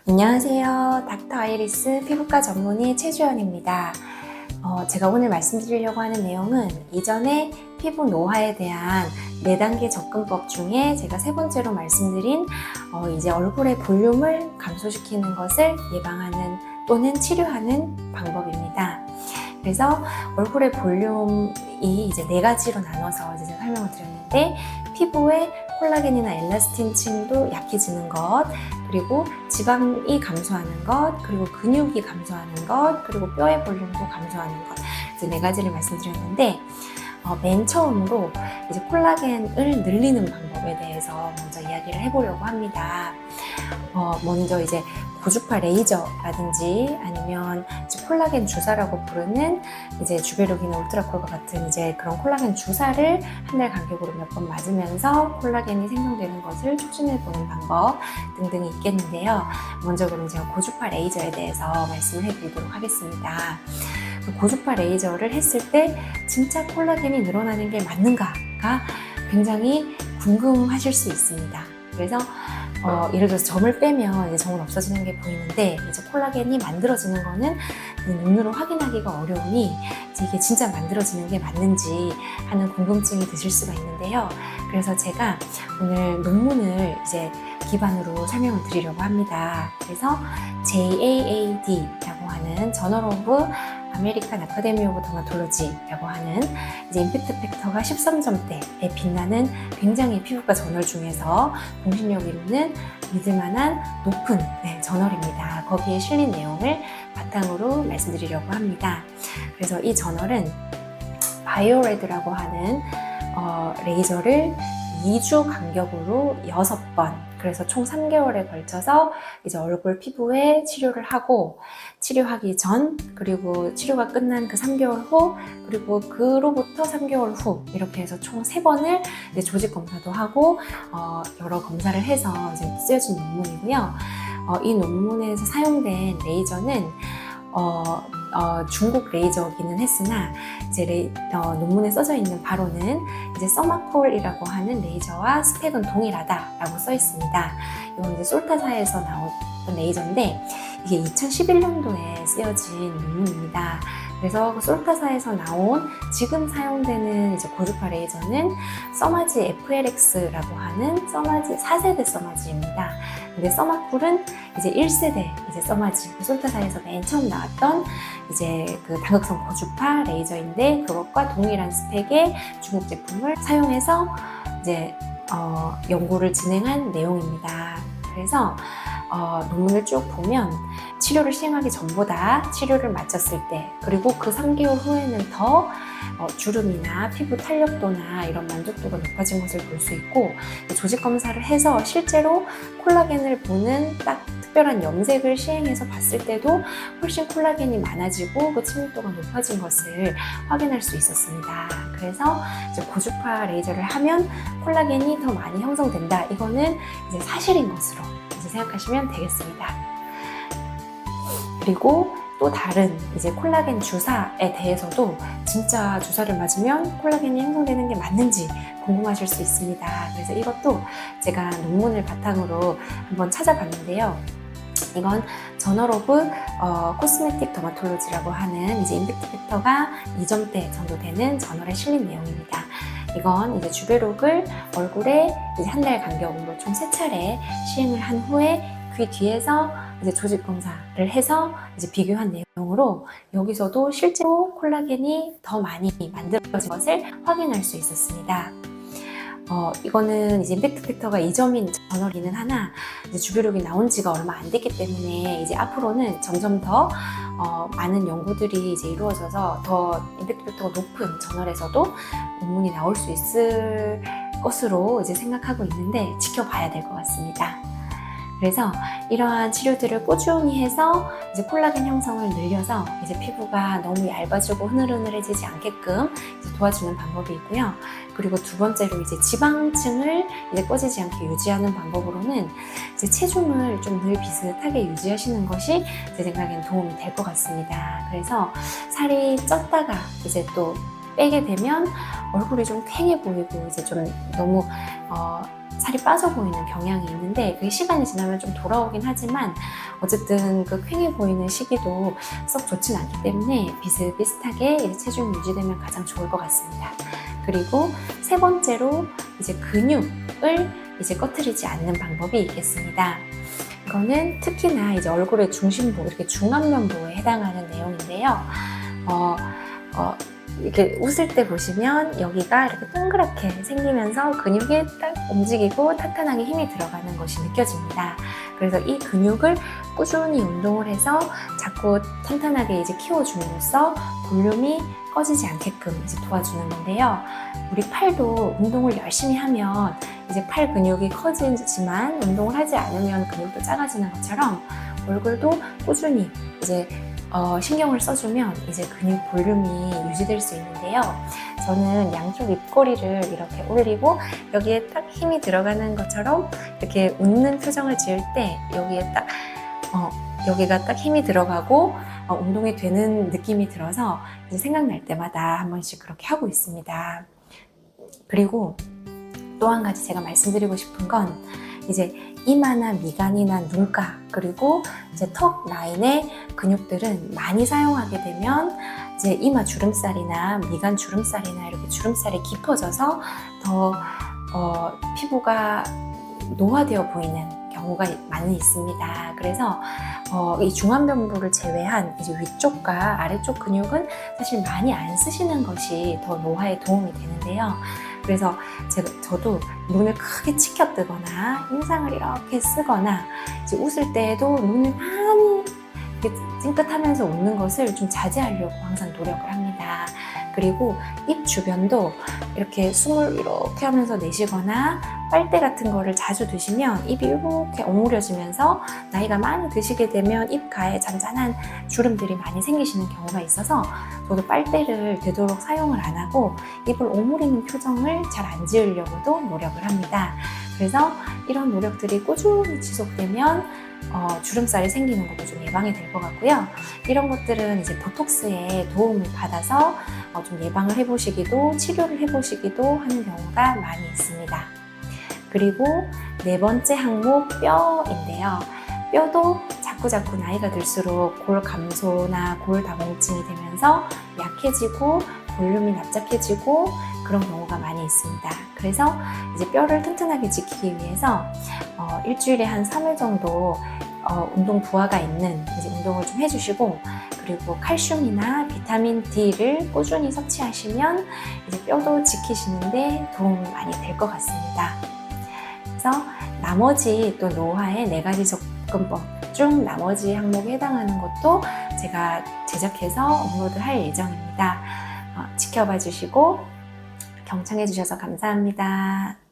안녕하세요. 닥터 아이리스 피부과 전문의 최주연입니다. 제가 오늘 말씀드리려고 하는 내용은 이전에 피부 노화에 대한 4단계 접근법 중에 제가 3번째로 말씀드린 이제 얼굴의 볼륨을 감소시키는 것을 예방하는 또는 치료하는 방법입니다. 그래서 얼굴의 볼륨이 이제 4가지로 나눠서 이제 제가 설명을 드렸는데, 피부의 콜라겐이나 엘라스틴층도 약해지는 것, 그리고 지방이 감소하는 것, 그리고 근육이 감소하는 것, 그리고 뼈의 볼륨도 감소하는 것, 이제 4가지를 말씀드렸는데, 맨 처음으로 이제 콜라겐을 늘리는 방법에 대해서 먼저 이야기를 해보려고 합니다. 먼저 이제 고주파 레이저라든지 아니면 이제 콜라겐 주사라고 부르는 이제 주베룩이나 울트라콜과 같은 이제 그런 콜라겐 주사를 한 달 간격으로 몇 번 맞으면서 콜라겐이 생성되는 것을 촉진해보는 방법 등등이 있겠는데요. 먼저 그럼 제가 고주파 레이저에 대해서 말씀을 해드리도록 하겠습니다. 고주파 레이저를 했을 때 진짜 콜라겐이 늘어나는 게 맞는가가 굉장히 궁금하실 수 있습니다. 그래서 예를 들어서 점을 빼면 이제 점은 없어지는 게 보이는데, 이제 콜라겐이 만들어지는 거는 눈으로 확인하기가 어려우니 이제 이게 진짜 만들어지는 게 맞는지 하는 궁금증이 드실 수가 있는데요. 그래서 제가 오늘 논문을 이제 기반으로 설명을 드리려고 합니다. 그래서 JAAD라고 하는 저널 오브 아메리칸 아카데미 오브 더마톨로지라고 하는 이제 임팩트 팩터가 13점대에 빛나는 굉장히 피부과 저널 중에서 공신력 이루는 믿을만한 높은 저널입니다. 거기에 실린 내용을 바탕으로 말씀드리려고 합니다. 그래서 이 저널은 바이오레드라고 하는 레이저를 2주 간격으로 6번, 그래서 총 3개월에 걸쳐서 이제 얼굴 피부에 치료를 하고, 치료하기 전, 그리고 치료가 끝난 그 3개월 후, 그리고 그로부터 3개월 후, 이렇게 해서 총 3번을 이제 조직 검사도 하고 여러 검사를 해서 이제 쓰여진 논문이고요. 이 논문에서 사용된 레이저는 중국 레이저기는 했으나 이제 논문에 써져 있는 바로는 이제 서마콜이라고 하는 레이저와 스펙은 동일하다라고 써 있습니다. 이건 이제 솔타사에서 나온 레이저인데, 이게 2011년도에 쓰여진 논문입니다. 그래서 그 솔타사에서 나온 지금 사용되는 이제 고주파 레이저는 서마지 FLX라고 하는 서마지 4세대 서마지입니다. 근데 서마쿨은 이제 1세대 이제 서마지, 솔타사에서 맨 처음 나왔던 이제 그 다극성 고주파 레이저인데, 그것과 동일한 스펙의 중국 제품을 사용해서 이제 연구를 진행한 내용입니다. 그래서 논문을 쭉 보면 치료를 시행하기 전보다 치료를 마쳤을 때, 그리고 그 3개월 후에는 더 주름이나 피부 탄력도나 이런 만족도가 높아진 것을 볼 수 있고, 조직 검사를 해서 실제로 콜라겐을 보는 딱 특별한 염색을 시행해서 봤을 때도 훨씬 콜라겐이 많아지고 그 침입도가 높아진 것을 확인할 수 있었습니다. 그래서 이제 고주파 레이저를 하면 콜라겐이 더 많이 형성된다, 이거는 이제 사실인 것으로 이제 생각하시면 되겠습니다. 그리고 또 다른 이제 콜라겐 주사에 대해서도 진짜 주사를 맞으면 콜라겐이 형성되는 게 맞는지 궁금하실 수 있습니다. 그래서 이것도 제가 논문을 바탕으로 한번 찾아봤는데요. 이건 저널 오브 코스메틱 더마톨로지라고 하는 이제 임팩트 팩터가 2점대 정도 되는 저널에 실린 내용입니다. 이건 이제 주베룩을 얼굴에 이제 한 달 간격으로 총 3차례 시행을 한 후에 그 뒤에서 이제 조직 검사를 해서 이제 비교한 내용으로, 여기서도 실제로 콜라겐이 더 많이 만들어진 것을 확인할 수 있었습니다. 이거는 이제 임팩트 팩터가 2점인 저널이기는 하나, 이제 주베룩이 나온 지가 얼마 안 됐기 때문에 이제 앞으로는 점점 더 많은 연구들이 이제 이루어져서 더 임팩트 팩터가 높은 저널에서도 논문이 나올 수 있을 것으로 이제 생각하고 있는데, 지켜봐야 될 것 같습니다. 그래서 이러한 치료들을 꾸준히 해서 이제 콜라겐 형성을 늘려서 이제 피부가 너무 얇아지고 흐늘흐늘해지지 않게끔 이제 도와주는 방법이 있고요. 그리고 두 번째로 이제 지방층을 이제 꺼지지 않게 유지하는 방법으로는 이제 체중을 좀 늘 비슷하게 유지하시는 것이 제 생각엔 도움이 될 것 같습니다. 그래서 살이 쪘다가 이제 또 빼게 되면 얼굴이 좀 퀭해 보이고 이제 좀 너무 살이 빠져 보이는 경향이 있는데 그게 시간이 지나면 좀 돌아오긴 하지만 어쨌든 그 퀭해 보이는 시기도 썩 좋진 않기 때문에 비슷비슷하게 이제 체중이 유지되면 가장 좋을 것 같습니다. 그리고 세 번째로 이제 근육을 이제 꺼트리지 않는 방법이 있겠습니다. 이거는 특히나 이제 얼굴의 중심부, 이렇게 중안면부에 해당하는 내용인데요. 이렇게 웃을 때 보시면 여기가 이렇게 동그랗게 생기면서 근육이 딱 움직이고 탄탄하게 힘이 들어가는 것이 느껴집니다. 그래서 이 근육을 꾸준히 운동을 해서 자꾸 탄탄하게 이제 키워줌으로써 볼륨이 꺼지지 않게끔 이제 도와주는 건데요. 우리 팔도 운동을 열심히 하면 이제 팔 근육이 커지지만 운동을 하지 않으면 근육도 작아지는 것처럼 얼굴도 꾸준히 이제 신경을 써주면 이제 근육 볼륨이 유지될 수 있는데요. 저는 양쪽 입꼬리를 이렇게 올리고 여기에 딱 힘이 들어가는 것처럼 이렇게 웃는 표정을 지을 때 여기에 딱 여기가 딱 힘이 들어가고 운동이 되는 느낌이 들어서 이제 생각날 때마다 한 번씩 그렇게 하고 있습니다. 그리고 또 한 가지 제가 말씀드리고 싶은 건 이제 이마나 미간이나 눈가 그리고 이제 턱 라인의 근육들은 많이 사용하게 되면 이제 이마 주름살이나 미간 주름살이나 이렇게 주름살이 깊어져서 더 피부가 노화되어 보이는 경우가 많이 있습니다. 그래서 이 중안면부를 제외한 이제 위쪽과 아래쪽 근육은 사실 많이 안 쓰시는 것이 더 노화에 도움이 되는데요. 그래서 저도 눈을 크게 치켜뜨거나 인상을 이렇게 쓰거나 이제 웃을 때에도 눈을 많이 이렇게 찡긋하면서 웃는 것을 좀 자제하려고 항상 노력을 합니다. 그리고 입 주변도 이렇게 숨을 이렇게 하면서 내쉬거나 빨대 같은 거를 자주 드시면 입이 이렇게 오므려지면서 나이가 많이 드시게 되면 입가에 잔잔한 주름들이 많이 생기시는 경우가 있어서 저도 빨대를 되도록 사용을 안 하고 입을 오므리는 표정을 잘 안 지으려고도 노력을 합니다. 그래서 이런 노력들이 꾸준히 지속되면 주름살이 생기는 것도 좀 예방이 될 것 같고요. 이런 것들은 이제 보톡스의 도움을 받아서 좀 예방을 해보시기도 치료를 해보시기도 하는 경우가 많이 있습니다. 그리고 네 번째 항목 뼈인데요. 뼈도 자꾸자꾸 나이가 들수록 골 감소나 골 다공증이 되면서 약해지고 볼륨이 납작해지고 그런 경우가 많이 있습니다. 그래서 이제 뼈를 튼튼하게 지키기 위해서 일주일에 한 3회 정도 운동 부하가 있는 이제 운동을 좀 해주시고 그리고 칼슘이나 비타민 D를 꾸준히 섭취하시면 이제 뼈도 지키시는데 도움이 많이 될 것 같습니다. 그래서 나머지 또 노화의 4가지 접근법 중 나머지 항목에 해당하는 것도 제가 제작해서 업로드할 예정입니다. 지켜봐 주시고 경청해 주셔서 감사합니다.